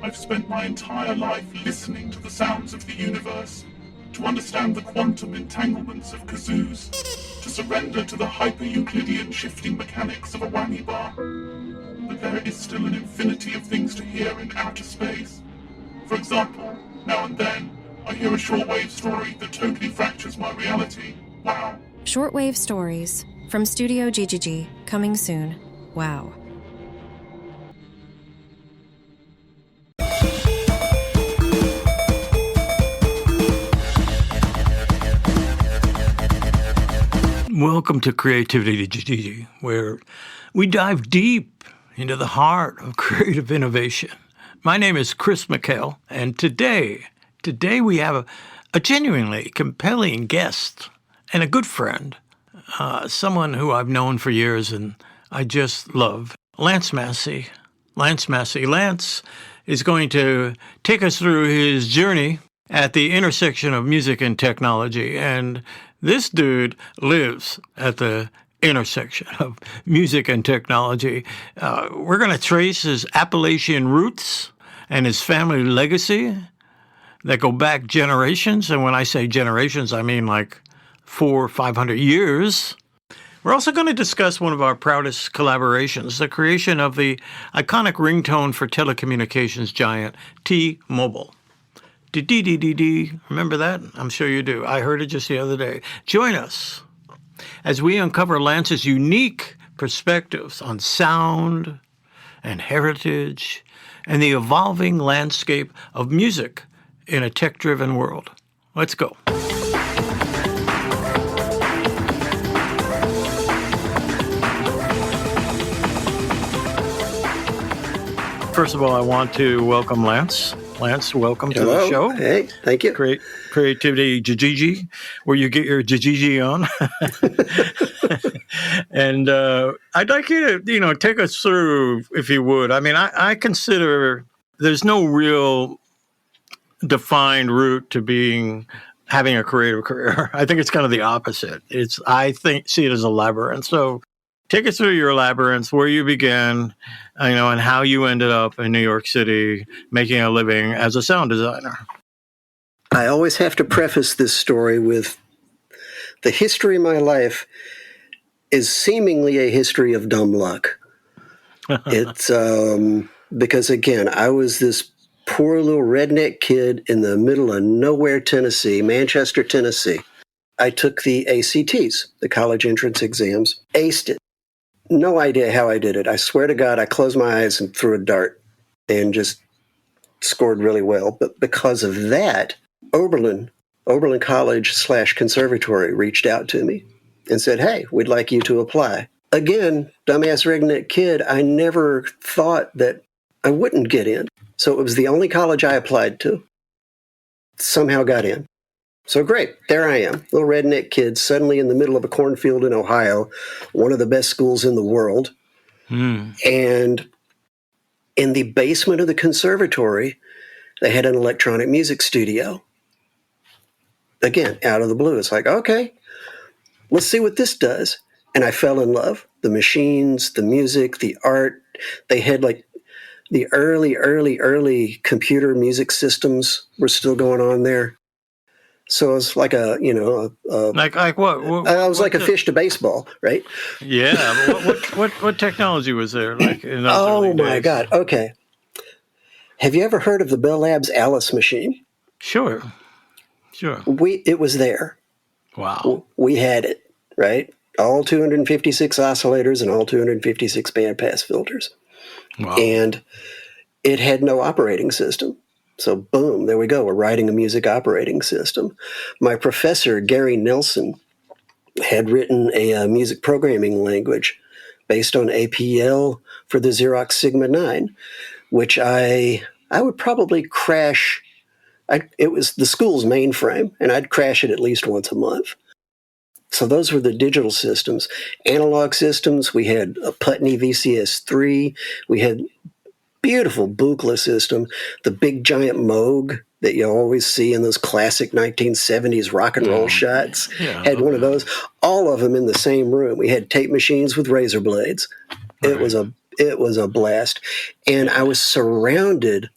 I've spent my entire life listening to the sounds of the universe, to understand the quantum entanglements of kazoos, to surrender to the hyper-Euclidean shifting mechanics of a whammy bar. But there is still an infinity of things to hear in outer space. For example, now and then, I hear a shortwave story that totally fractures my reality. Wow. Shortwave Stories from Studio Jijiji, coming soon. Wow. Welcome to Creativity Jijiji, where we dive deep into the heart of creative innovation. My name is Chris McHale, and today we have a genuinely compelling guest and a good friend, someone who I've known for years and I just love, Lance Massey. Lance is going to take us through his journey at the intersection of music and technology, and this dude lives at the intersection of music and technology. We're going to trace his Appalachian roots and his family legacy that go back generations. And when I say generations, I mean like 400 or 500 years. We're also going to discuss one of our proudest collaborations, the creation of the iconic ringtone for telecommunications giant T-Mobile. D-D-D-D-D. Remember that? I'm sure you do. I heard it just the other day. Join us as we uncover Lance's unique perspectives on sound and heritage and the evolving landscape of music in a tech-driven world. Let's go. First of all, I want to welcome Lance. Lance, welcome to the show. Hey, thank you. Creativity Jijiji, where you get your Jijiji on. And I'd like you to, take us through, if you would. I mean, I consider there's no real defined route to having a creative career. I think it's kind of the opposite. See it as a labyrinth. So take us through your labyrinth, where you began, and how you ended up in New York City making a living as a sound designer. I always have to preface this story with the history of my life is seemingly a history of dumb luck. It's because, again, I was this poor little redneck kid in the middle of nowhere, Tennessee, Manchester, Tennessee. I took the ACTs, the college entrance exams, aced it. No idea how I did it. I swear to God, I closed my eyes and threw a dart and just scored really well. But because of that, Oberlin College / Conservatory reached out to me and said, hey, we'd like you to apply. Again, dumbass redneck kid, I never thought that I wouldn't get in. So it was the only college I applied to. Somehow got in. So great, there I am, little redneck kid, suddenly in the middle of a cornfield in Ohio, one of the best schools in the world. And in the basement of the conservatory, they had an electronic music studio. Again, out of the blue. It's like, okay, let's see what this does. And I fell in love. The machines, the music, the art. They had like the early computer music systems were still going on there. So it was like like what? I was like a fish to baseball, right? Yeah. What technology was there? Like in those early days? My God. Okay. Have you ever heard of the Bell Labs Alice machine? Sure. It was there. Wow. We had it, right? All 256 oscillators and all 256 bandpass filters. Wow. And it had no operating system. So boom, there we go. We're writing a music operating system. My professor, Gary Nelson, had written a music programming language based on APL for the Xerox Sigma 9, which I would probably crash. It was the school's mainframe, and I'd crash it at least once a month. So those were the digital systems. Analog systems, we had a Putney VCS3. We had beautiful Buchla system, the big giant Moog that you always see in those classic 1970s rock and roll shots. Yeah, had one of those, all of them in the same room. We had tape machines with razor blades. Right. It was a blast. And I was surrounded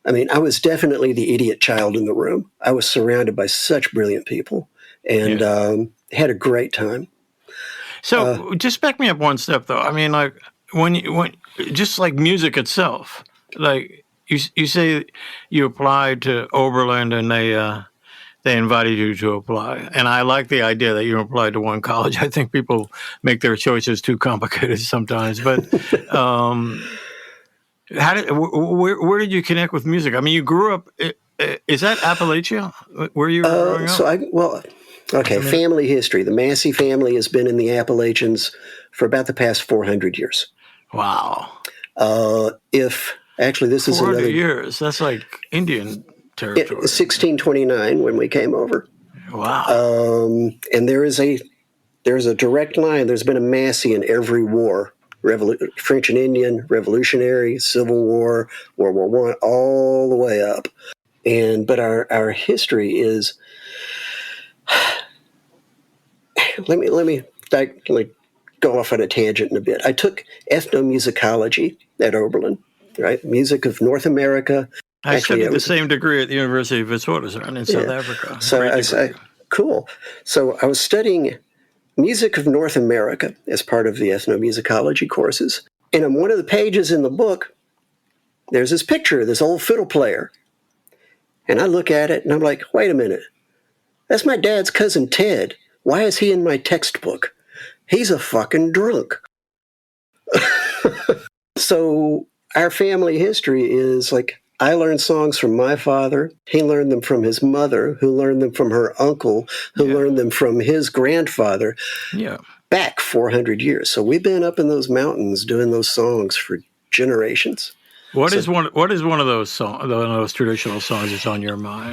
I mean, I was definitely the idiot child in the room. I was surrounded by such brilliant people and had a great time. So just back me up one step, though. I mean, like when just like music itself, like you say you applied to Oberlin and they invited you to apply, and I like the idea that you applied to one college. I think people make their choices too complicated sometimes, but. Where did you connect with music? I mean, you grew up. Is that Appalachia? Where you were growing up? Family history. The Massey family has been in the Appalachians for about the past 400 years. Wow. This is 400 years. That's like Indian territory. 1629 when we came over. Wow. And there's a direct line. There's been a Massey in every war. French and Indian, Revolutionary, Civil War, World War I, all the way up. But our history is. Let me go off on a tangent in a bit. I took ethnomusicology at Oberlin, right? Music of North America. I studied the same degree at the University of Witwatersrand in South Africa. So cool. So I was studying Music of North America as part of the ethnomusicology courses. And on one of the pages in the book, there's this picture of this old fiddle player. And I look at it and I'm like, wait a minute. That's my dad's cousin Ted. Why is he in my textbook? He's a fucking drunk. So our family history is like, I learned songs from my father. He learned them from his mother, who learned them from her uncle, who learned them from his grandfather. Yeah. Back 400 years. So we've been up in those mountains doing those songs for generations. What is one of those traditional songs that's on your mind?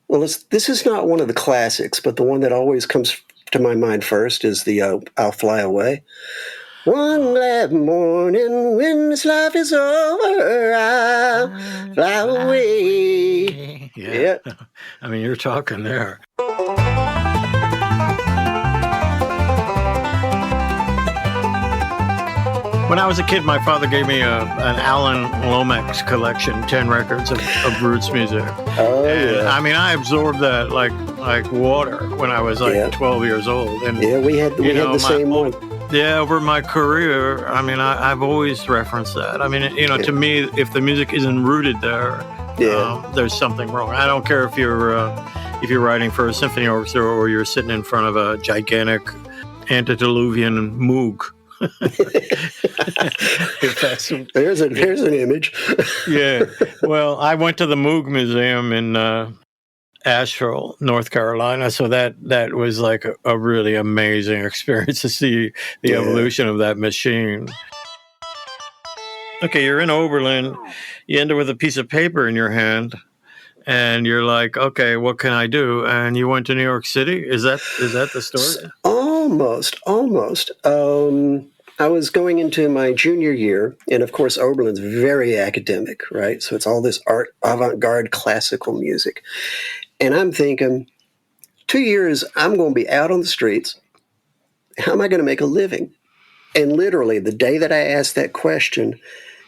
This is not one of the classics, but the one that always comes to my mind first is the I'll Fly Away. One glad morning when this life is over, I'll fly away. Yeah. I mean, you're talking there. When I was a kid, my father gave me an Alan Lomax collection, 10 records of roots music. Oh, and, I mean, I absorbed that like water when I was 12 years old. And we had the same one. Yeah, over my career, I mean, I've always referenced that. I mean, to me, if the music isn't rooted there, there's something wrong. I don't care if you're writing for a symphony orchestra or you're sitting in front of a gigantic antediluvian moog. There's an image. Yeah. Well, I went to the Moog Museum in Asheville, North Carolina. So that was like a really amazing experience to see the evolution of that machine. Okay, you're in Oberlin. You end up with a piece of paper in your hand, and you're like, okay, what can I do? And you went to New York City. Is that the story? Almost. I was going into my junior year, and of course, Oberlin's very academic, right? So it's all this art, avant-garde, classical music. And I'm thinking, 2 years, I'm going to be out on the streets. How am I going to make a living? And literally, the day that I asked that question,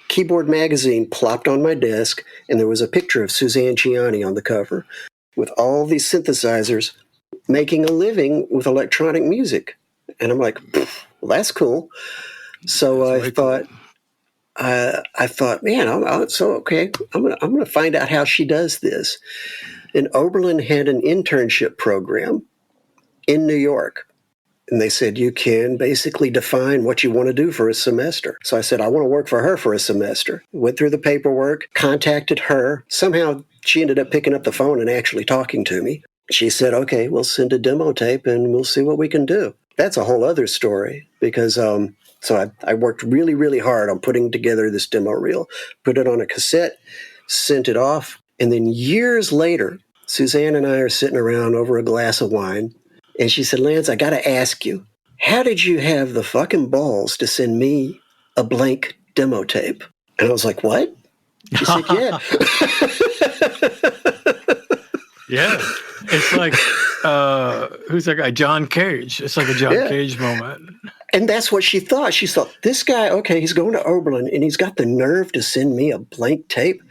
Keyboard Magazine plopped on my desk, and there was a picture of Suzanne Ciani on the cover with all these synthesizers making a living with electronic music. And I'm like, well, that's cool. So I thought, man, I'm going to find out how she does this. And Oberlin had an internship program in New York. And they said, you can basically define what you want to do for a semester. So I said, I want to work for her for a semester. Went through the paperwork, contacted her. Somehow she ended up picking up the phone and actually talking to me. She said, okay, we'll send a demo tape and we'll see what we can do. That's a whole other story because so I worked really, really hard on putting together this demo reel, put it on a cassette, sent it off. And then years later, Suzanne and I are sitting around over a glass of wine. And she said, Lance, I got to ask you, how did you have the fucking balls to send me a blank demo tape? And I was like, what? She said, yeah. Yeah. It's like who's that guy? John Cage. It's like a John Cage moment. And that's what she thought. She thought, this guy, okay, he's going to Oberlin, and he's got the nerve to send me a blank tape.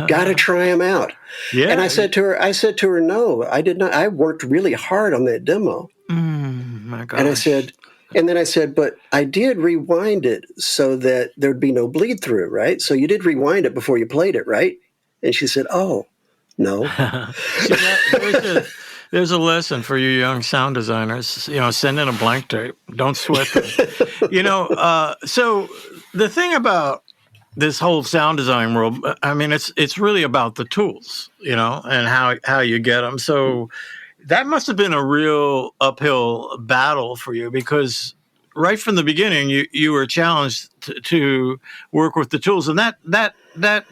Got to try him out. Yeah. And I said to her, no, I did not. I worked really hard on that demo. My gosh. And then I said, but I did rewind it so that there'd be no bleed through, right? So you did rewind it before you played it, right? And she said, oh, no. There's a lesson for you young sound designers. Send in a blank tape. Don't sweat them. So the thing about this whole sound design world, I mean, it's really about the tools, and how you get them. So that must have been a real uphill battle for you, because right from the beginning, you were challenged to work with the tools, and that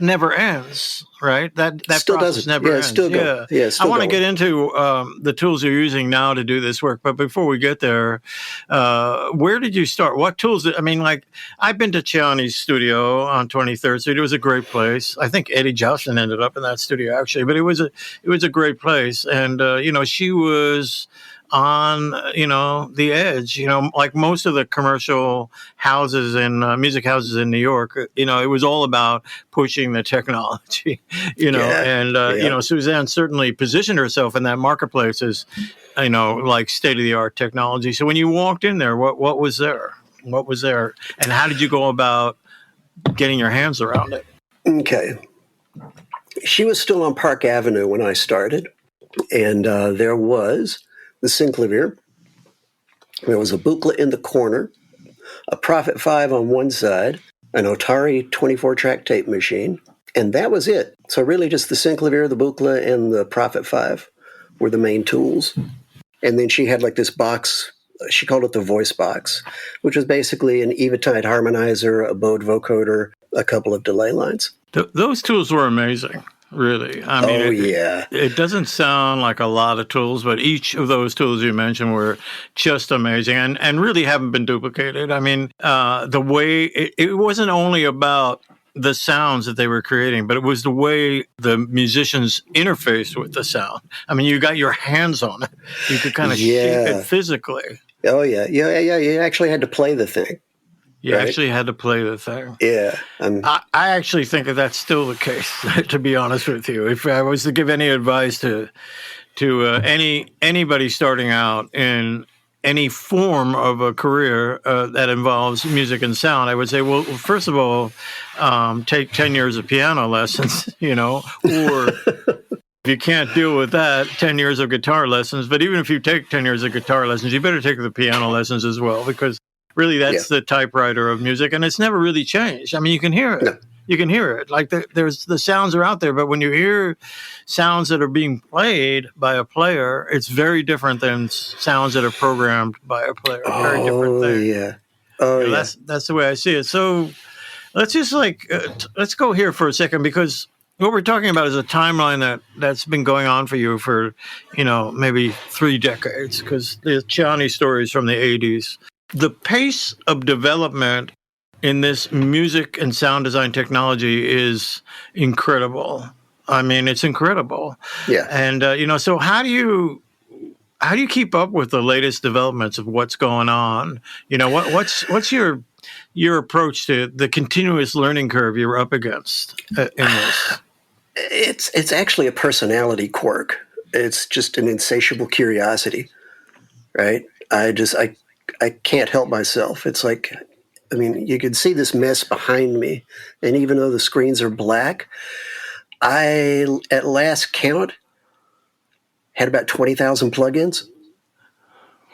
never ends, right? That still process doesn't. never ends. Still go. Yeah, still I want to going. get into the tools you're using now to do this work, but before we get there, where did you start? What tools? I've been to Chiani's studio on 23rd Street. It was a great place. I think Eddie Jocelyn ended up in that studio actually, but it was a great place, and she was on the edge, like most of the commercial houses and music houses in New York. It was all about pushing the technology, Suzanne certainly positioned herself in that marketplace as like state-of-the-art technology. So when you walked in there, what was there and how did you go about getting your hands around it? Okay, she was still on Park Avenue when I started, and there was the synclavier. There was a booklet in the corner, a Prophet 5 on one side, an Otari 24-track tape machine, and that was it. So really just the synclavier, the booklet, and the Prophet 5 were the main tools. And then she had like this box, she called it the voice box, which was basically an Evitide harmonizer, a Bode vocoder, a couple of delay lines. Those tools were amazing. Really. I mean, it doesn't sound like a lot of tools, but each of those tools you mentioned were just amazing and really haven't been duplicated. I mean, the way it wasn't only about the sounds that they were creating, but it was the way the musicians interfaced with the sound. I mean, you got your hands on it. You could kind of shape it physically. Oh, yeah. You actually had to play the thing. You actually had to play the thing. Yeah. I actually think that that's still the case, to be honest with you. If I was to give any advice to anybody starting out in any form of a career that involves music and sound, I would say, well, first of all, take 10 years of piano lessons, or if you can't deal with that, 10 years of guitar lessons. But even if you take 10 years of guitar lessons, you better take the piano lessons as well, because really, that's the typewriter of music, and it's never really changed. I mean, you can hear it. No. You can hear it. Like there's the sounds are out there, but when you hear sounds that are being played by a player, it's very different than sounds that are programmed by a player. Very different thing. Yeah. Oh, yeah. That's the way I see it. So let's just let's go here for a second, because what we're talking about is a timeline that's been going on for you for maybe 3 decades, because the Chiani story is from the 80s. The pace of development in this music and sound design technology is incredible. I mean, it's incredible. Yeah. And so how do you keep up with the latest developments of what's going on? What's your approach to the continuous learning curve you're up against in this? It's actually a personality quirk. It's just an insatiable curiosity, right? I can't help myself. It's like, I mean, you can see this mess behind me, and even though the screens are black, I, at last count, had about 20,000 plugins.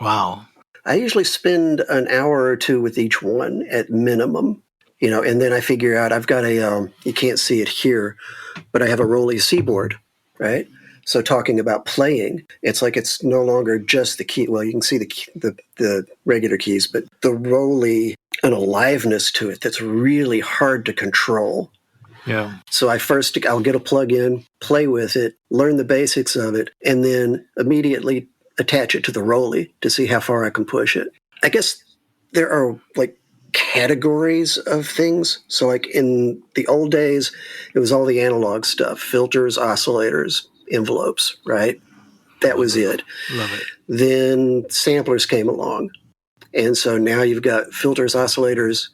Wow. I usually spend an hour or two with each one at minimum, and then I figure out I've got you can't see it here, but I have a Rolly Seaboard, right? So talking about playing, it's like it's no longer just the key. Well, you can see the regular keys, but the Rolly, an aliveness to it that's really hard to control. Yeah. So I'll get a plug-in, play with it, learn the basics of it, and then immediately attach it to the Rolly to see how far I can push it. I guess there are like categories of things. So like in the old days, it was all the analog stuff, filters, oscillators, envelopes, right? That was it. Love it. Then samplers came along. And so now you've got filters, oscillators,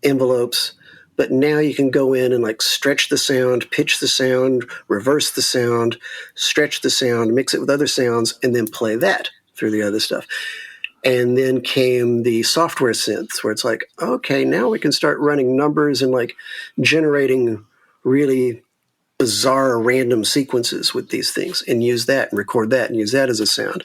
envelopes, but now you can go in and like stretch the sound, pitch the sound, reverse the sound, stretch the sound, mix it with other sounds, and then play that through the other stuff. And then came the software synths where it's like, okay, now we can start running numbers and like generating really bizarre random sequences with these things and use that and record that and use that as a sound.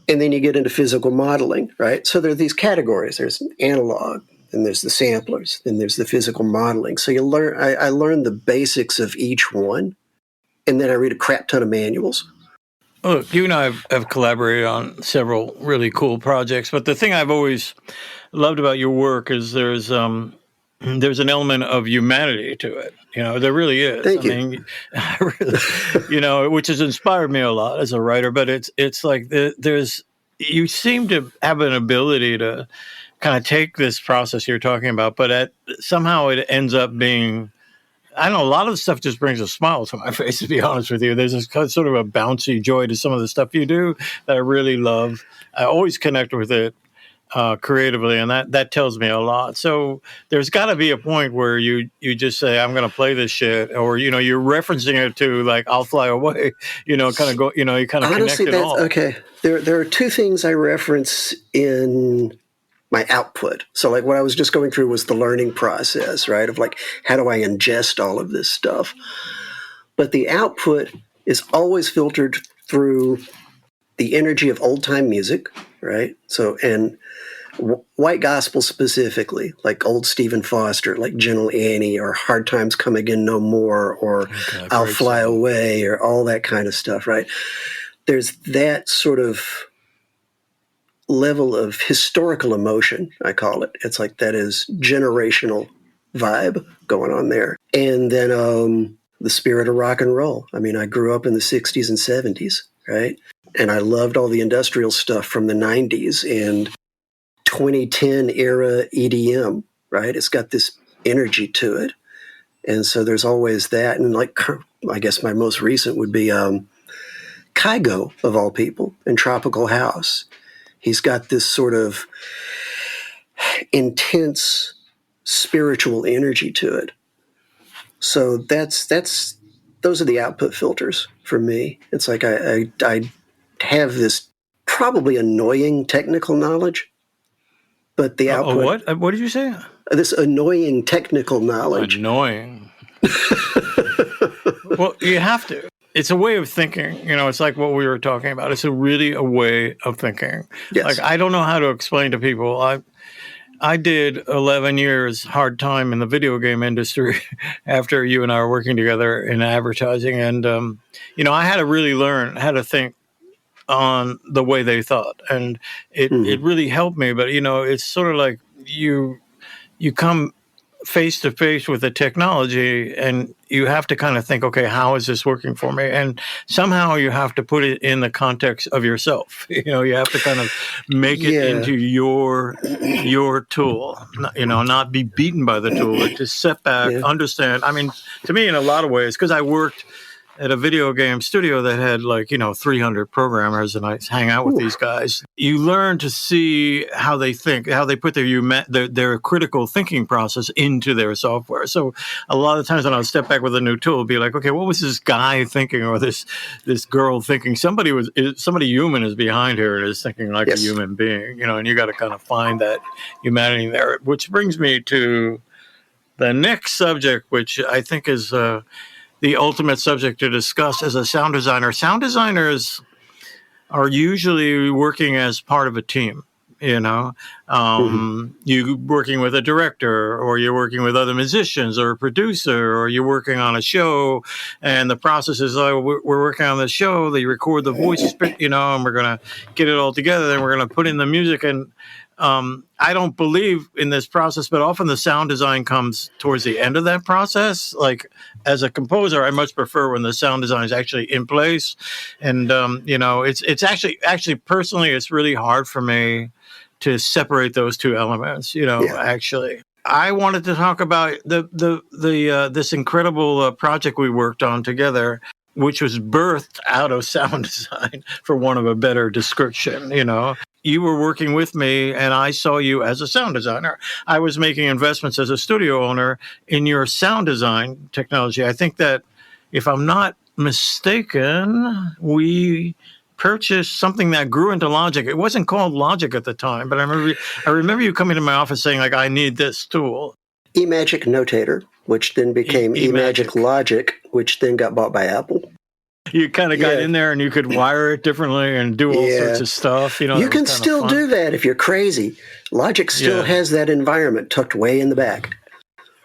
And then you get into physical modeling, right? So there are these categories. There's analog, and there's the samplers, and there's the physical modeling. So you learn. I learned the basics of each one, and then I read a crap ton of manuals. Look, you and I have collaborated on several really cool projects, but the thing I've always loved about your work is there's an element of humanity to it. You know, there really is. Thank you. I mean, really, which has inspired me a lot as a writer. But it's like you seem to have an ability to kind of take this process you're talking about, but somehow it ends up being, I don't know, a lot of the stuff just brings a smile to my face, to be honest with you. There's this sort of a bouncy joy to some of the stuff you do that I really love. I always connect with it creatively, and that tells me a lot. So there's got to be a point where you just say, I'm going to play this shit, or, you're referencing it to like, I'll fly away, kind of go, you kind of Honestly, connect it all. Okay. There are two things I reference in my output. So like what I was just going through was the learning process, right? Of like, how do I ingest all of this stuff? But the output is always filtered through the energy of old time music, right? So, and white gospel specifically, like old Stephen Foster, like Gentle Annie, or Hard Times Come Again No More, or I'll Fly Away, or all that kind of stuff, right? There's that sort of level of historical emotion, I call it. It's like that is generational vibe going on there. And then the spirit of rock and roll. I mean, I grew up in the 60s and 70s, right? And I loved all the industrial stuff from the 90s and 2010 era EDM, right? It's got this energy to it. And so there's always that. And like, I guess my most recent would be Kygo, of all people, in Tropical House. He's got this sort of intense spiritual energy to it. So those are the output filters for me. It's like I have this probably annoying technical knowledge, but the output. What did you say? This annoying technical knowledge. Annoying. Well, you have to. It's a way of thinking. It's like what we were talking about. It's really a way of thinking. Yes. Like, I don't know how to explain to people. I did 11 years hard time in the video game industry after you and I were working together in advertising. And, I had to really learn how to think on the way they thought. And it really helped me. But, it's sort of like you come face to face with the technology and you have to kind of think, okay, how is this working for me? And somehow you have to put it in the context of yourself. You have to kind of make it into your tool, not be beaten by the tool, but just step back, understand. I mean, to me, in a lot of ways, because I worked at a video game studio that had 300 programmers, and I hang out with these guys. You learn to see how they think, how they put their critical thinking process into their software. So a lot of times when I'll step back with a new tool, it'll be like, okay, what was this guy thinking, or this girl thinking? Somebody human is behind here and is thinking like a human being, and you got to kind of find that humanity there. Which brings me to the next subject, which I think is the ultimate subject to discuss as a sound designer. Sound designers are usually working as part of a team, you're working with a director, or you're working with other musicians, or a producer, or you're working on a show, and the process is, we're working on the show, they record the voices, and we're going to get it all together, then we're going to put in the music. And I don't believe in this process, but often the sound design comes towards the end of that process. Like, as a composer, I much prefer when the sound design is actually in place. And, it's actually personally, it's really hard for me to separate those two elements, actually. I wanted to talk about this incredible project we worked on together. which was birthed out of sound design, for want of a better description. You were working with me, and I saw you as a sound designer. I was making investments as a studio owner in your sound design technology. I think that, if I'm not mistaken, we purchased something that grew into Logic. It wasn't called Logic at the time, but I remember you coming to my office saying, like, I need this tool. eMagic Notator, which then became eMagic Logic, which then got bought by Apple. You kind of got in there and you could wire it differently and do all sorts of stuff. You can still do that if you're crazy. Logic still has that environment tucked way in the back.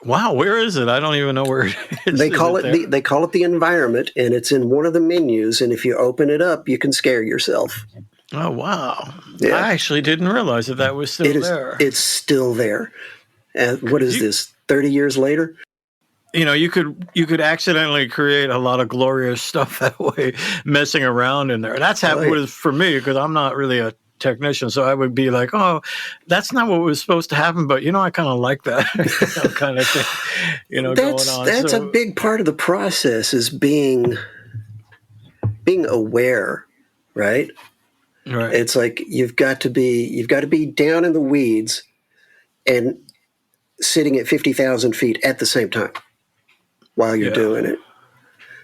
Wow, where is it? I don't even know where it is. They call it the environment, and it's in one of the menus. And if you open it up, you can scare yourself. Oh, wow! Yeah. I actually didn't realize that was still there. It's still there. What is this? 30 years later. You could accidentally create a lot of glorious stuff that way, messing around in there. That's happened for me, because I'm not really a technician, so I would be like, oh, that's not what was supposed to happen, but I kind of like that kind of thing, going on. That's a big part of the process, is being aware, right? Right. It's like you've got to be down in the weeds and sitting at 50,000 feet at the same time while you're doing it.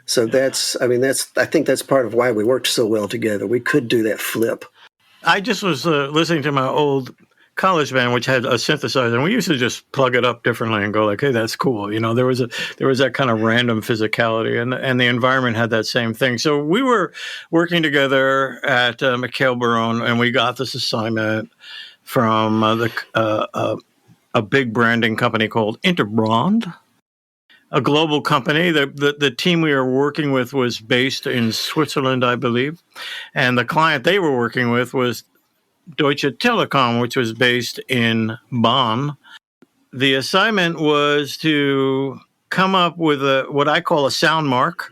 So I think that's part of why we worked so well together. We could do that flip. I just was listening to my old college band, which had a synthesizer, and we used to just plug it up differently and go like, hey, that's cool. There was that kind of random physicality, and the environment had that same thing. So we were working together at McHale Barone, and we got this assignment from a big branding company called Interbrand, a global company. The team we were working with was based in Switzerland, I believe. And the client they were working with was Deutsche Telekom, which was based in Bonn. The assignment was to come up with what I call a sound mark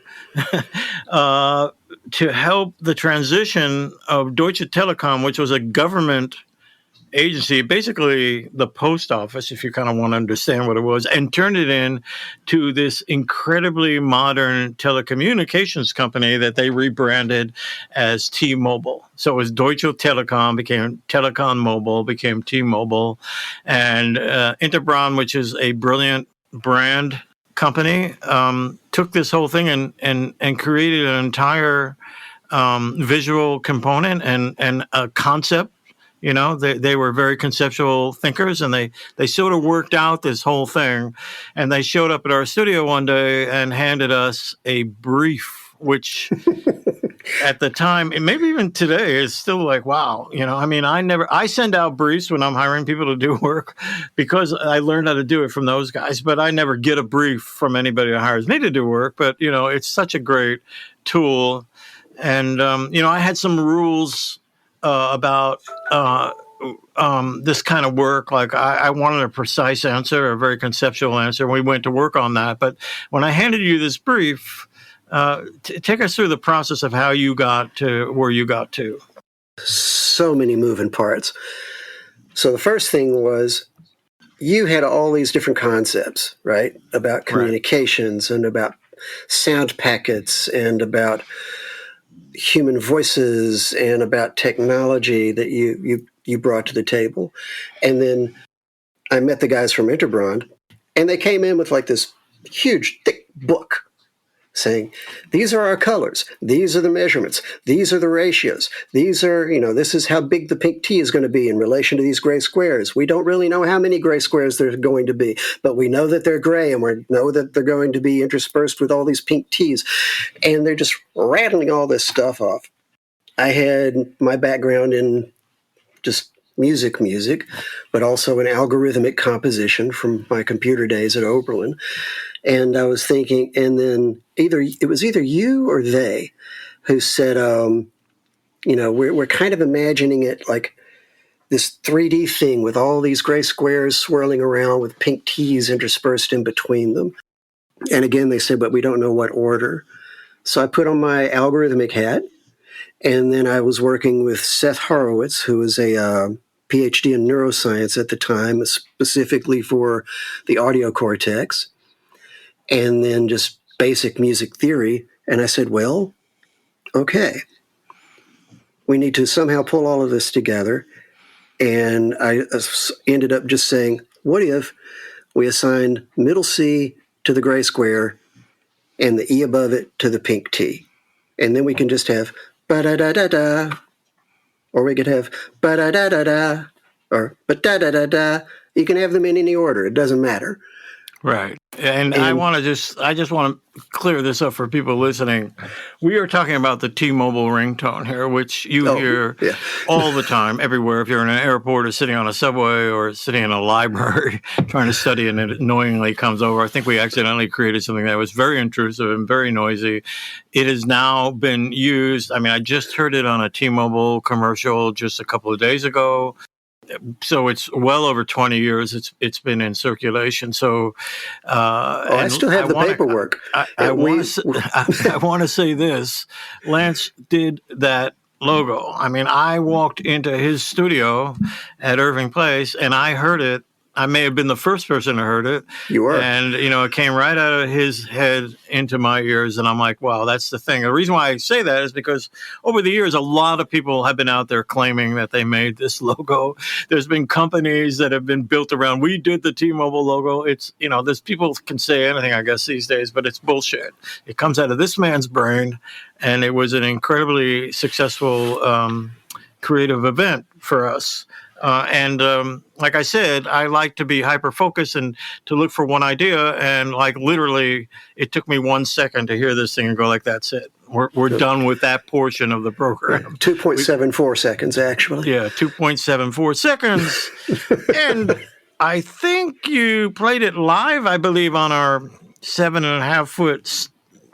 to help the transition of Deutsche Telekom, which was a government agency, basically the post office, if you kind of want to understand what it was, and turned it in to this incredibly modern telecommunications company that they rebranded as T-Mobile. So it was Deutsche Telekom, became Telekom Mobile, became T-Mobile, and Interbrand, which is a brilliant brand company, took this whole thing and created an entire visual component and a concept. They were very conceptual thinkers, and they sort of worked out this whole thing. And they showed up at our studio one day and handed us a brief, which at the time, and maybe even today, is still like, wow. I send out briefs when I'm hiring people to do work because I learned how to do it from those guys, but I never get a brief from anybody that hires me to do work. But, it's such a great tool. And, I had some rules about this kind of work. Like I wanted a precise answer, a very conceptual answer. We went to work on that. But when I handed you this brief, take us through the process of how you got to where you got to. So many moving parts. So the first thing was you had all these different concepts, right? About communications and about sound packets and about human voices and about technology that you brought to the table. And then I met the guys from Interbrand, and they came in with like this huge, thick book saying, these are our colors, these are the measurements, these are the ratios, these are, this is how big the pink T is going to be in relation to these gray squares. We don't really know how many gray squares there's going to be, but we know that they're gray, and we know that they're going to be interspersed with all these pink T's. And they're just rattling all this stuff off. I had my background in just music, but also in algorithmic composition from my computer days at Oberlin. And I was thinking, and then it was either you or they who said, we're kind of imagining it like this 3D thing with all these gray squares swirling around with pink T's interspersed in between them. And again, they said, but we don't know what order. So I put on my algorithmic hat, and then I was working with Seth Horowitz, who was a PhD in neuroscience at the time, specifically for the audio cortex, and then just basic music theory And I said, well, okay. We need to somehow pull all of this together. And I ended up just saying, what if we assigned middle C to the gray square and the E above it to the pink T? And then we can just have ba-da-da-da-da, or we could have ba-da-da-da-da, or ba-da-da-da-da. You can have them in any order. It doesn't matter. Right. And I just want to clear this up for people listening. We are talking about the T-Mobile ringtone here, which you hear all the time, everywhere. If you're in an airport or sitting on a subway or sitting in a library trying to study and it annoyingly comes over. I think we accidentally created something that was very intrusive and very noisy. It has now been used. I mean, I just heard it on a T-Mobile commercial just a couple of days ago. So it's well over 20 years. It's been in circulation. So I still have the paperwork. I want to say this: Lance did that logo. I mean, I walked into his studio at Irving Place, and I heard it. I may have been the first person who heard it. You were. And, it came right out of his head into my ears. And I'm like, wow, that's the thing. The reason why I say that is because over the years, a lot of people have been out there claiming that they made this logo. There's been companies that have been built around, we did the T-Mobile logo. It's, there's people can say anything, I guess, these days, but it's bullshit. It comes out of this man's brain. And it was an incredibly successful creative event for us. Like I said, I like to be hyper-focused and to look for one idea. And like literally, it took me 1 second to hear this thing and go like, that's it. We're done with that portion of the program. 2.74 seconds, actually. Yeah, 2.74 seconds. And I think you played it live, I believe, on our 7.5-foot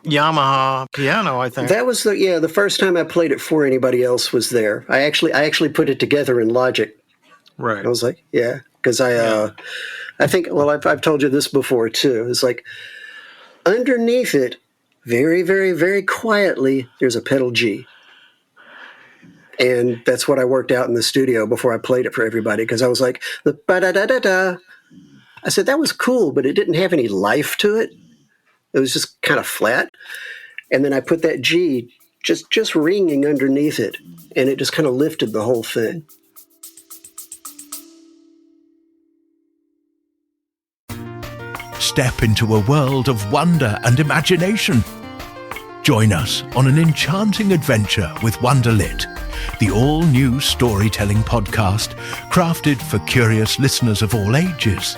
Yamaha piano, I think. That was the first time I played it for anybody else was there. I actually put it together in Logic. Right. I was like, because I think, well, I've told you this before too. It's like underneath it, very, very, very quietly, there's a pedal G. And that's what I worked out in the studio before I played it for everybody. Because I was like, the ba-da-da-da-da. I said, that was cool, but it didn't have any life to it. It was just kind of flat. And then I put that G just ringing underneath it. And it just kind of lifted the whole thing. Step into a world of wonder and imagination. Join us on an enchanting adventure with Wonderlit, the all-new storytelling podcast crafted for curious listeners of all ages.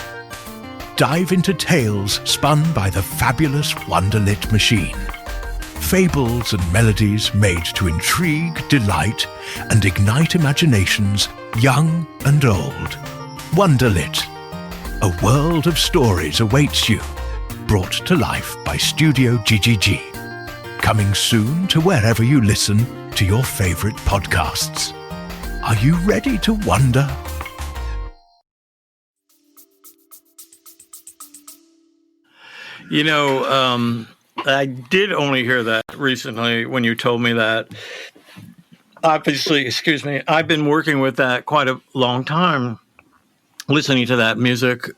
Dive into tales spun by the fabulous Wonderlit machine. Fables and melodies made to intrigue, delight, and ignite imaginations, young and old. Wonderlit. A world of stories awaits you, brought to life by Studio Jijiji. Coming soon to wherever you listen to your favorite podcasts. Are you ready to wonder? I did only hear that recently when you told me that. Obviously, I've been working with that quite a long time, listening to that music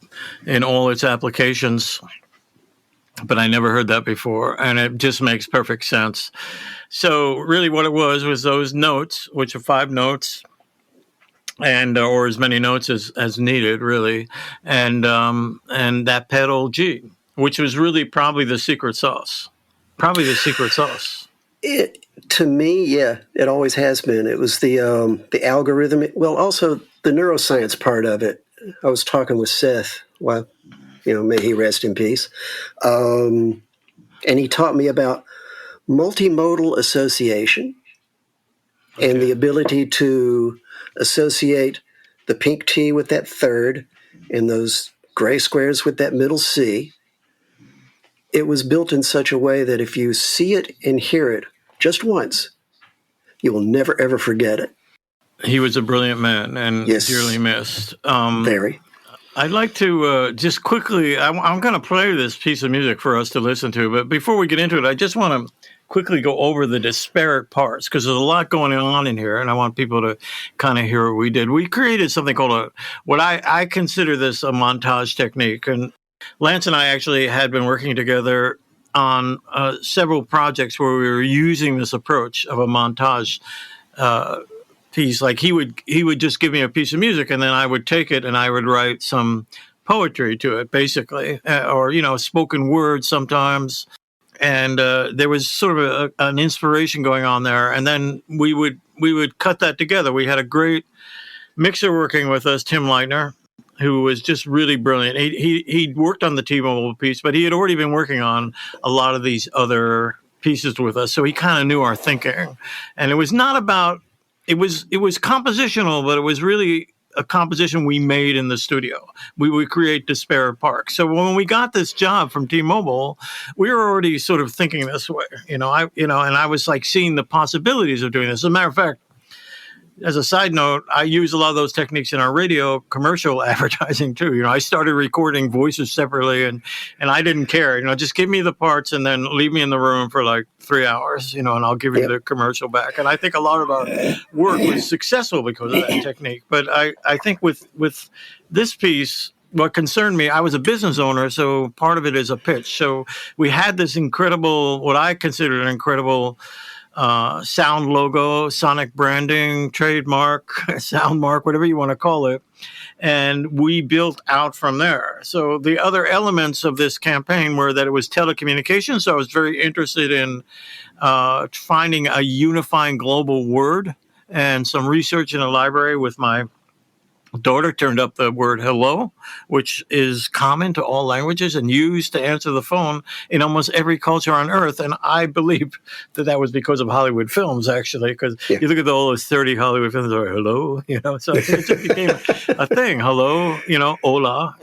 in all its applications, but I never heard that before, and it just makes perfect sense. So really what it was those notes, which are 5 notes, and or as many notes as needed, really, and that pedal G, which was really probably the secret sauce. To me, it always has been. It was the algorithm. Well, also the neuroscience part of it. I was talking with Seth. Well, may he rest in peace. And he taught me about multimodal association and the ability to associate the pink T with that third and those gray squares with that middle C. It was built in such a way that if you see it and hear it just once, you will never, ever forget it. He was a brilliant man and yes. dearly missed. Very. I'd like to just quickly, I'm going to play this piece of music for us to listen to, but before we get into it, I just want to quickly go over the disparate parts because there's a lot going on in here, and I want people to kind of hear what we did. We created something called what I consider this a montage technique, and Lance and I actually had been working together on several projects where we were using this approach of a montage piece. Like he would just give me a piece of music, and then I would take it and I would write some poetry to it, basically, or spoken word sometimes. And there was sort of an inspiration going on there, and then we would cut that together. We had a great mixer working with us, Tim Leitner, who was just really brilliant. He worked on the T-Mobile piece, but he had already been working on a lot of these other pieces with us, so he kind of knew our thinking. And it was not about it was compositional, but it was really a composition we made in the studio. We would create Despair Park. So when we got this job from T-Mobile, we were already sort of thinking this way, and I was like seeing the possibilities of doing this. As a matter of fact, as a side note, I use a lot of those techniques in our radio commercial advertising too. I started recording voices separately, and I didn't care. Just give me the parts and then leave me in the room for like 3 hours, and I'll give you the commercial back. And I think a lot of our work was successful because of that technique. But I think with this piece, what concerned me, I was a business owner, so part of it is a pitch. So we had this incredible, what I considered an incredible sound logo, sonic branding, trademark, sound mark, whatever you want to call it. And we built out from there. So the other elements of this campaign were that it was telecommunications. So I was very interested in finding a unifying global word, and some research in a library with my daughter turned up the word hello, which is common to all languages and used to answer the phone in almost every culture on earth. And I believe that was because of Hollywood films, actually, because you look at all those 30 Hollywood films, are hello, so it just became a thing. Hello, hola,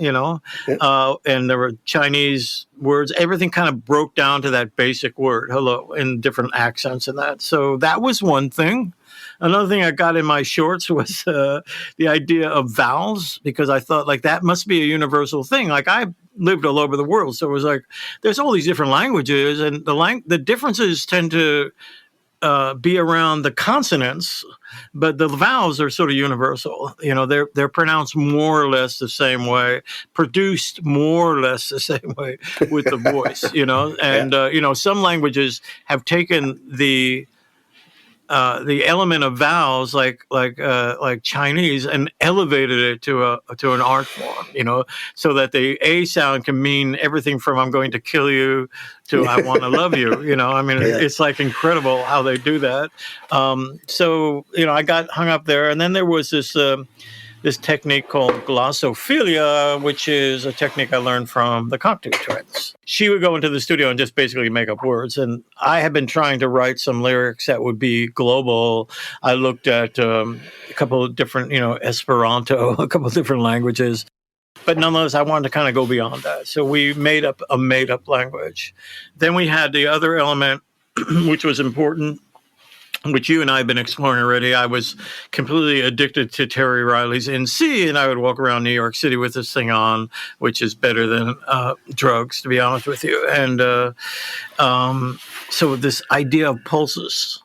and there were Chinese words. Everything kind of broke down to that basic word, hello, in different accents and that. So that was one thing. Another thing I got in my shorts was the idea of vowels, because I thought like that must be a universal thing. Like I lived all over the world, so it was like there's all these different languages, and the differences tend to be around the consonants, but the vowels are sort of universal. They're pronounced more or less the same way, produced more or less the same way with the voice. And some languages have taken the element of vowels, like Chinese, and elevated it to an art form, so that the A sound can mean everything from "I'm going to kill you" to "I want to love you." It's like incredible how they do that. So I got hung up there, and then there was this technique called glossophilia, which is a technique I learned from the Cocteau Twins. She would go into the studio and just basically make up words. And I had been trying to write some lyrics that would be global. I looked at a couple of different, Esperanto, a couple of different languages. But nonetheless, I wanted to kind of go beyond that. So we made up a made-up language. Then we had the other element, which was important, which you and I have been exploring already. I was completely addicted to Terry Riley's In C, and I would walk around New York City with this thing on, which is better than drugs, to be honest with you. And so this idea of pulses,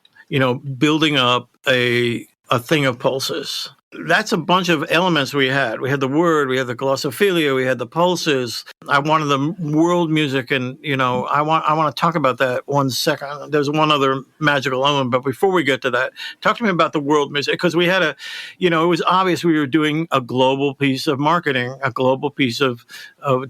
building up a thing of pulses. That's a bunch of elements we had. We had the word, we had the glossophilia, we had the pulses. I wanted the world music, and I want to talk about that 1 second. There's one other magical element, but before we get to that, talk to me about the world music, because we had it was obvious we were doing a global piece of marketing, a global piece of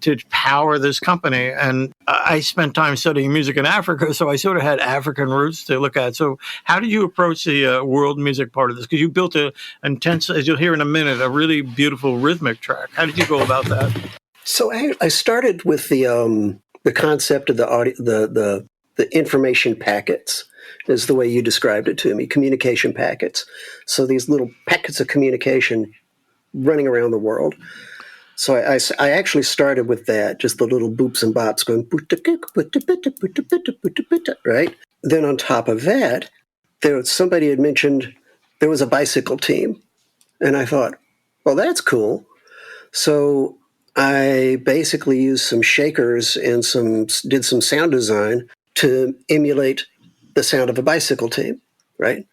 to power this company. And I spent time studying music in Africa, so I sort of had African roots to look at. So how did you approach the world music part of this? Because you built an intense, as you'll hear in a minute, a really beautiful rhythmic track. How did you go about that? So I started with the concept of the information packets, is the way you described it to me, communication packets. So these little packets of communication running around the world. So I actually started with that, just the little boops and bops going, right? Then on top of that, somebody had mentioned there was a bicycle team. And I thought, well, that's cool. So I basically used some shakers and did some sound design to emulate the sound of a bicycle team, right?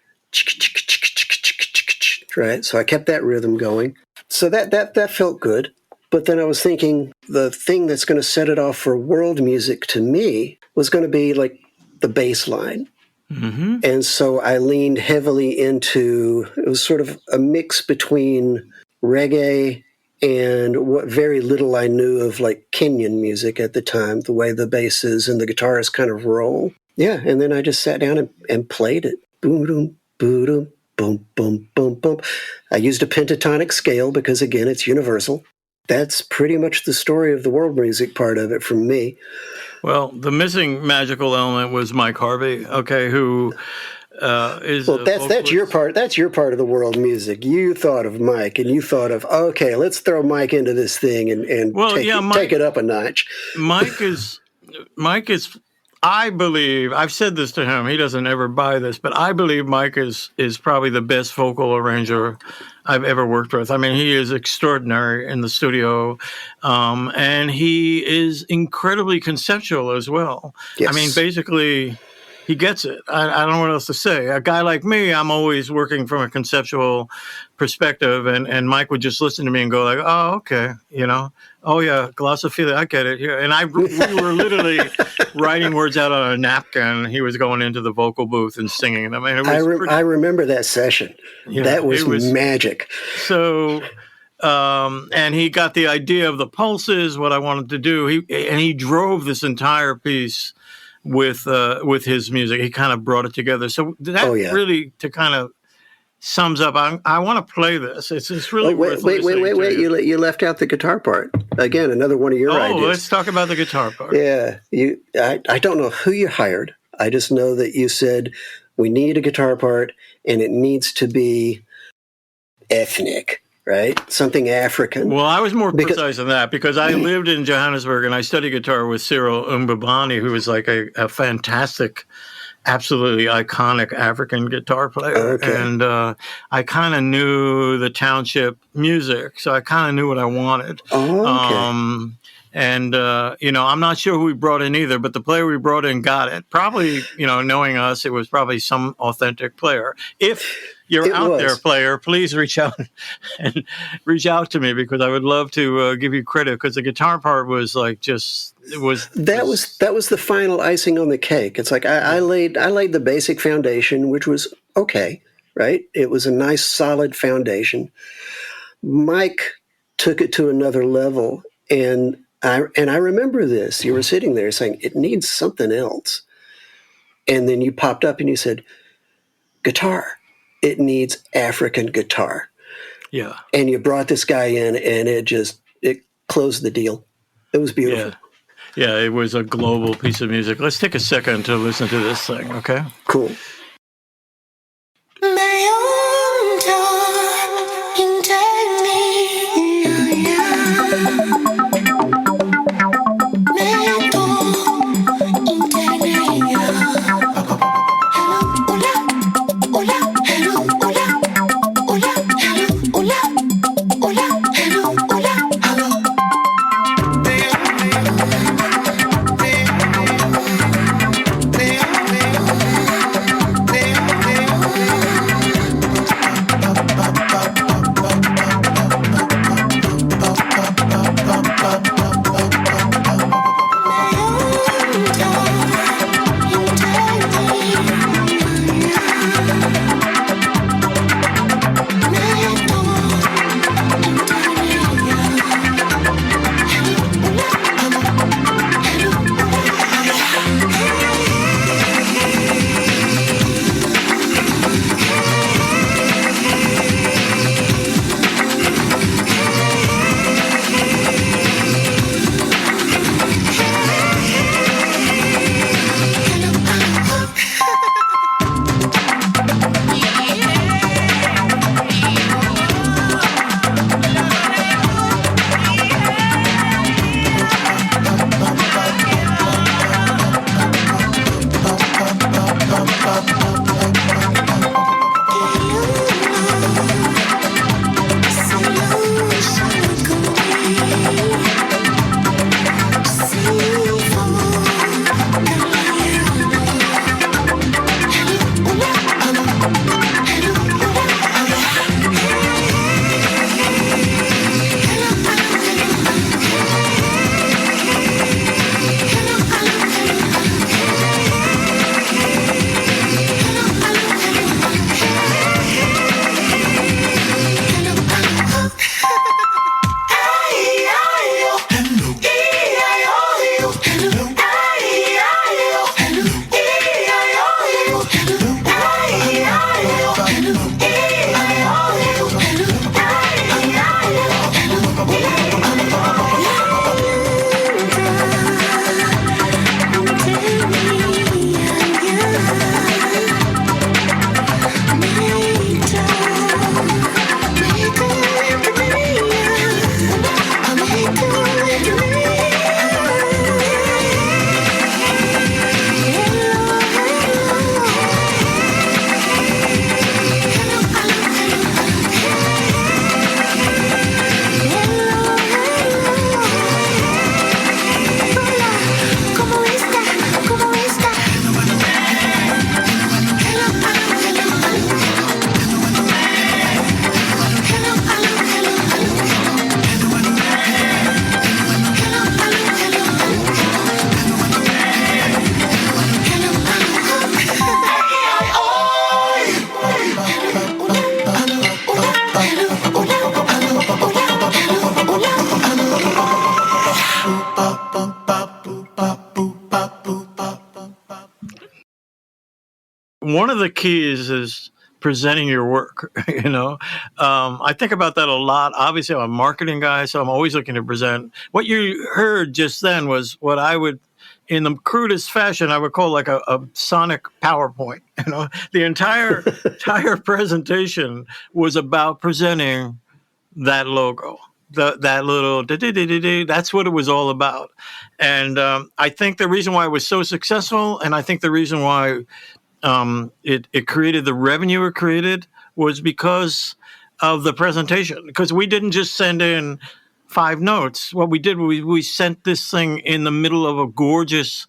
Right. So I kept that rhythm going. So that felt good. But then I was thinking the thing that's going to set it off for world music to me was going to be like the bass line. Mm-hmm. And so I leaned heavily into, it was sort of a mix between reggae and what very little I knew of like Kenyan music at the time, the way the basses and the guitars kind of roll. Yeah, and then I just sat down and played it. Boom, boom, boom, boom, boom, boom, boom. I used a pentatonic scale because, again, it's universal. That's pretty much the story of the world music part of it from me. Well, the missing magical element was Mike Harvey, okay, who is well, that's your part. That's your part of the world music. You thought of Mike, and you thought of, okay, let's throw Mike into this thing and take it up a notch. Mike is. I believe, I've said this to him, he doesn't ever buy this, but I believe Mike is probably the best vocal arranger I've ever worked with. I mean, he is extraordinary in the studio, and he is incredibly conceptual as well. Yes. I mean, basically, he gets it. I don't know what else to say. A guy like me, I'm always working from a conceptual perspective, and Mike would just listen to me and go like, oh, okay, oh yeah, glossophilia, I get it. Yeah. And we were literally writing words out on a napkin. He was going into the vocal booth and singing them. And I remember that session. Yeah, that was magic. So, and he got the idea of the pulses, what I wanted to do. He drove this entire piece with his music. He kind of brought it together. So that really to kind of sums up. I want to play this. It's really worth listening to. Wait! You left out the guitar part again. Another one of your ideas. Let's talk about the guitar part. Yeah, I don't know who you hired. I just know that you said we need a guitar part, and it needs to be ethnic. Right? Something African. Well, I was more precise than that because I lived in Johannesburg and I studied guitar with Cyril Mbabane, who was like a fantastic, absolutely iconic African guitar player. Okay. And I kind of knew the township music, so I kind of knew what I wanted. Oh, okay. I'm not sure who we brought in either, but the player we brought in got it. Probably, knowing us, it was probably some authentic player. If you're out there, player, please reach out to me because I would love to give you credit because the guitar part was like that was the final icing on the cake. It's like I laid the basic foundation, which was okay, right? It was a nice solid foundation. Mike took it to another level, and I remember this. You were sitting there saying it needs something else, and then you popped up and you said, "Guitar. It needs African guitar." Yeah. And you brought this guy in, and it closed the deal. It was beautiful. Yeah, it was a global piece of music. Let's take a second to listen to this thing, okay? Cool. one of the keys is presenting your work. I think about that a lot. Obviously, I'm a marketing guy, so I'm always looking to present. What you heard just then was what I would, in the crudest fashion, I would call like a sonic PowerPoint. The entire presentation was about presenting that logo, that little that's what it was all about. And I think the reason why it was so successful, and I think the reason why it created the revenue it created, was because of the presentation. Because we didn't just send in 5 notes. What we did, we sent this thing in the middle of a gorgeous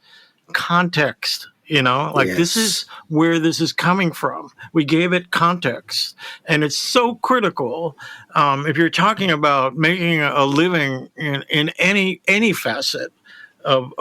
context. Yes. This is where this is coming from. We gave it context, and it's so critical. If you're talking about making a living in any facet of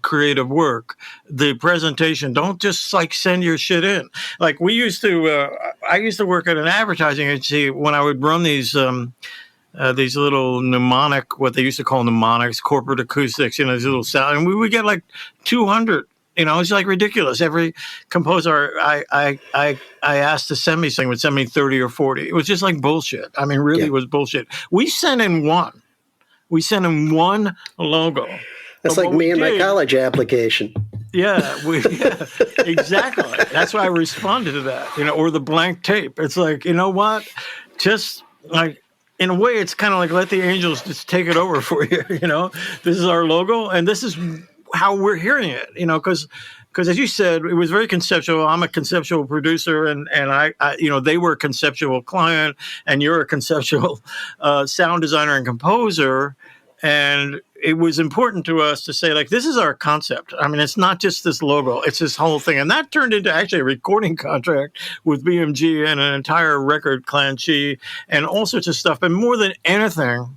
creative work, the presentation, don't just like send your shit in. Like we used to, I used to work at an advertising agency when I would run these little mnemonic, what they used to call mnemonics, corporate acoustics, these little sound, and we would get like 200. It's like ridiculous. Every composer I asked to send me something would send me 30 or 40. It was just like bullshit. I mean, really, It was bullshit. We sent in one. We sent in one logo. That's like me and my college application. Yeah, exactly. That's why I responded to that, or the blank tape. It's like, what? Just like, in a way, it's kind of like let the angels just take it over for you. This is our logo, and this is how we're hearing it. Because as you said, it was very conceptual. I'm a conceptual producer, and I they were a conceptual client, and you're a conceptual sound designer and composer. And it was important to us to say, like, this is our concept. I mean, it's not just this logo, it's this whole thing. And that turned into actually a recording contract with BMG and an entire record, Clan Chi, and all sorts of stuff. But more than anything,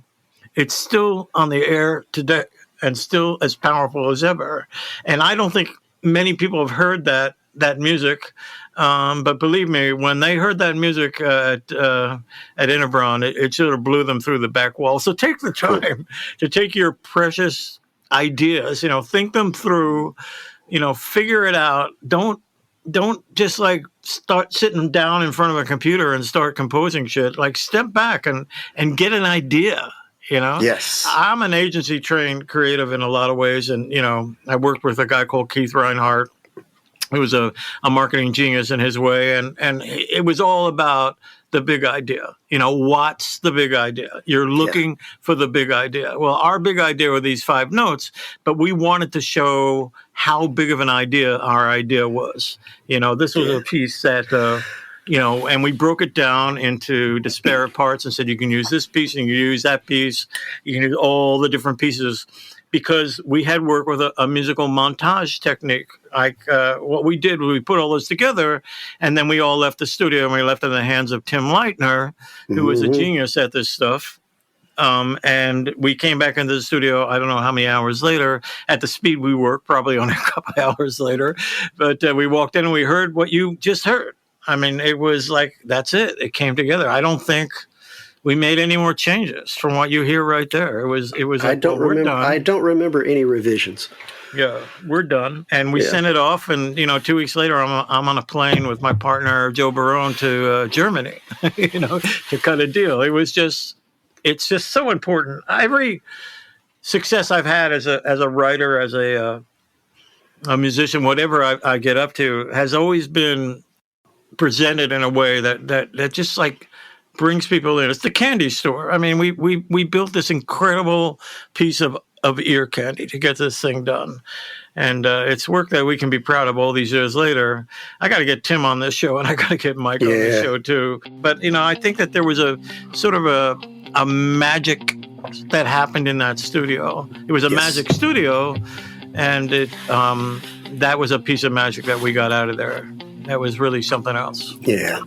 it's still on the air today and still as powerful as ever. And I don't think many people have heard that music. But believe me, when they heard that music at Interbron, it sort of blew them through the back wall. So take the time to take your precious ideas, think them through, figure it out. Don't just like start sitting down in front of a computer and start composing shit. Like step back and get an idea. Yes. I'm an agency trained creative in a lot of ways. And, I worked with a guy called Keith Reinhardt, who was a marketing genius in his way. And it was all about the big idea. What's the big idea? You're looking for the big idea. Well, our big idea were these 5 notes, but we wanted to show how big of an idea our idea was. This was a piece that, and we broke it down into disparate parts and said, you can use this piece and you can use that piece. You can use all the different pieces, because we had worked with a musical montage technique. Like what we did was we put all this together, and then we all left the studio and we left it in the hands of Tim Leitner, who was a genius at this stuff. And we came back into the studio, I don't know how many hours later, at the speed we worked, probably only a couple hours later. But we walked in and we heard what you just heard. I mean, it was like, that's it. It came together. I don't think we made any more changes from what you hear right there. It was. I don't remember any revisions. Yeah, we're done, and we sent it off. And 2 weeks later, I'm on a plane with my partner Joe Barone to Germany. To cut a deal. It's just so important. Every success I've had as a writer, as a musician, whatever I get up to, has always been presented in a way that just like brings people in. It's the candy store. I mean, we built this incredible piece of ear candy to get this thing done. And it's work that we can be proud of all these years later. I got to get Tim on this show, and I got to get Mike on this show too. But, I think that there was a sort of a magic that happened in that studio. It was a magic studio, and that was a piece of magic that we got out of there. That was really something else. Yeah.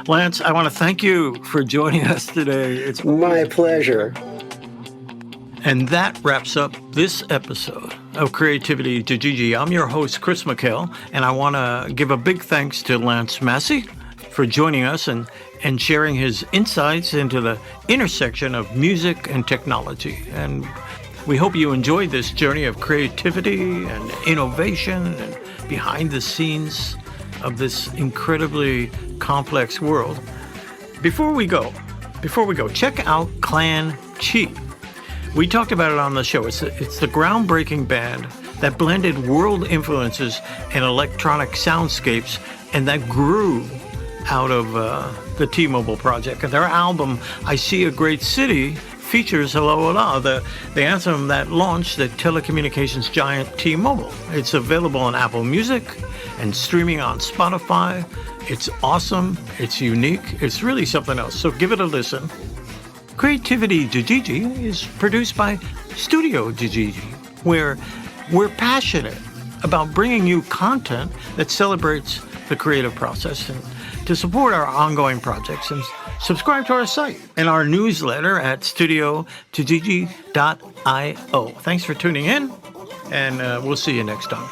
Lance, I want to thank you for joining us today. It's my pleasure. And that wraps up this episode of Creativity Jijiji. I'm your host, Chris McHale, and I want to give a big thanks to Lance Massey for joining us and sharing his insights into the intersection of music and technology. And we hope you enjoyed this journey of creativity and innovation and behind the scenes of this incredibly complex world. Before we go, check out Clan Chi. We talked about it on the show. It's the groundbreaking band that blended world influences and electronic soundscapes, and that grew out of the T-Mobile project. And their album, I See a Great City, features Hello Hola, the anthem that launched the telecommunications giant T-Mobile. It's available on Apple Music and streaming on Spotify. It's awesome. It's unique. It's really something else. So give it a listen. Creativity Jijiji is produced by Studio Jijiji, where we're passionate about bringing you content that celebrates the creative process. And to support our ongoing projects, and subscribe to our site and our newsletter at studiojijiji.io. Thanks for tuning in, and we'll see you next time.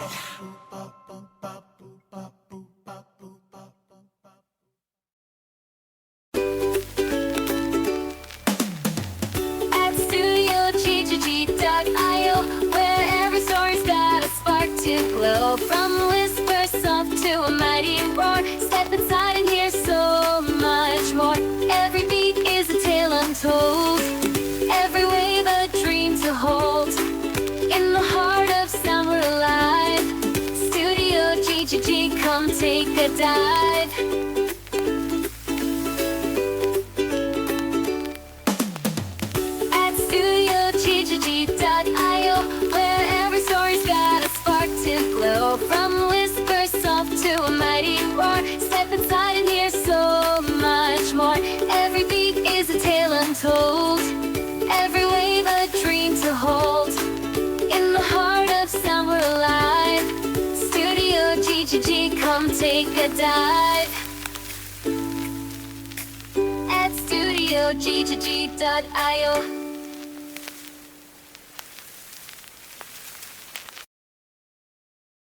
At studiojijiji.io, where every story's got a spark to glow. From whispers soft to a mighty roar, step inside and hear so much more. Every beat is a tale untold, every wave a dream to hold. In the heart of sound we're alive. Studio Jijiji, come take a dive. At studiojijiji.io, where every story's got a spark to glow. From whispers soft to a mighty roar, step inside and hear so much more. Every beat is a tale untold, every wave a dream to hold. In the heart of sound we're alive. Studio Jijiji, come take a dive. At studiojijiji.io.